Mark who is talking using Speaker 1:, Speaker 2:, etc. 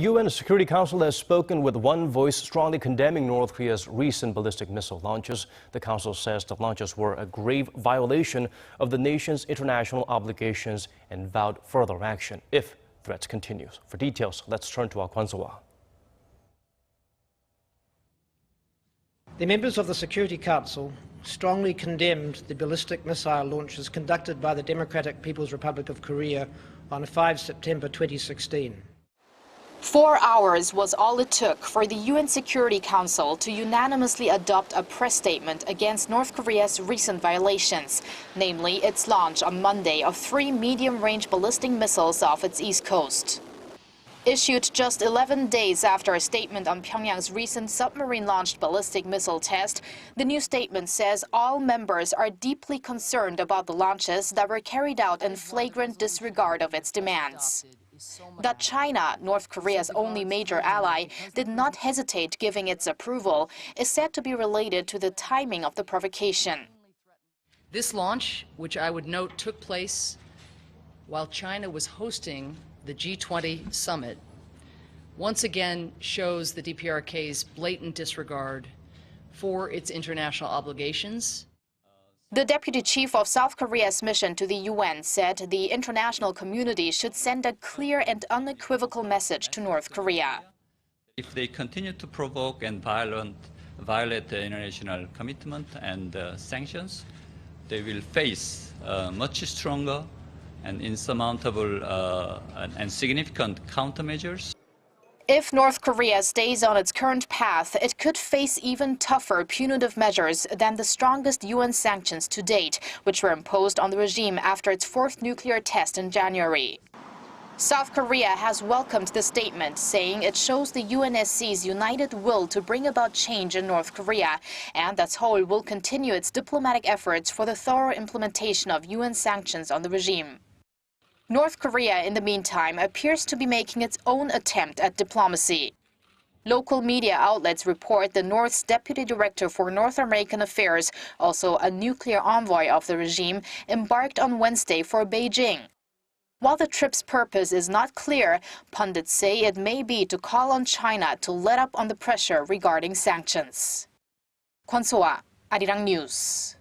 Speaker 1: UN Security Council has spoken with one voice strongly condemning North Korea's recent ballistic missile launches. The council says the launches were a grave violation of the nation's international obligations and vowed further action if threats continue. For details, let's turn to our Kwon Soa.
Speaker 2: The members of the Security Council strongly condemned the ballistic missile launches conducted by the Democratic People's Republic of Korea on 5 September 2016.
Speaker 3: 4 hours was all it took for the UN Security Council to unanimously adopt a press statement against North Korea's recent violations, namely its launch on Monday of 3 medium-range ballistic missiles off its east coast. Issued just 11 days after a statement on Pyongyang's recent submarine-launched ballistic missile test, the new statement says all members are deeply concerned about the launches that were carried out in flagrant disregard of its demands. That China, North Korea's only major ally, did not hesitate giving its approval is said to be related to the timing of the provocation.
Speaker 4: This launch, which I would note took place while China was hosting the G20 summit, once again shows the DPRK's blatant disregard for its international obligations.
Speaker 3: The deputy chief of South Korea's mission to the UN said the international community should send a clear and unequivocal message to North Korea.
Speaker 5: If they continue to provoke and violate the international commitment and sanctions, they will face much stronger and insurmountable and significant countermeasures.
Speaker 3: If North Korea stays on its current path, it could face even tougher punitive measures than the strongest UN sanctions to date, which were imposed on the regime after its 4th nuclear test in January. South Korea has welcomed the statement, saying it shows the UNSC's united will to bring about change in North Korea, and that Seoul will continue its diplomatic efforts for the thorough implementation of UN sanctions on the regime. North Korea, in the meantime, appears to be making its own attempt at diplomacy. Local media outlets report the North's Deputy Director for North American Affairs, also a nuclear envoy of the regime, embarked on Wednesday for Beijing. While the trip's purpose is not clear, pundits say it may be to call on China to let up on the pressure regarding sanctions. Kwon Soa, Arirang News.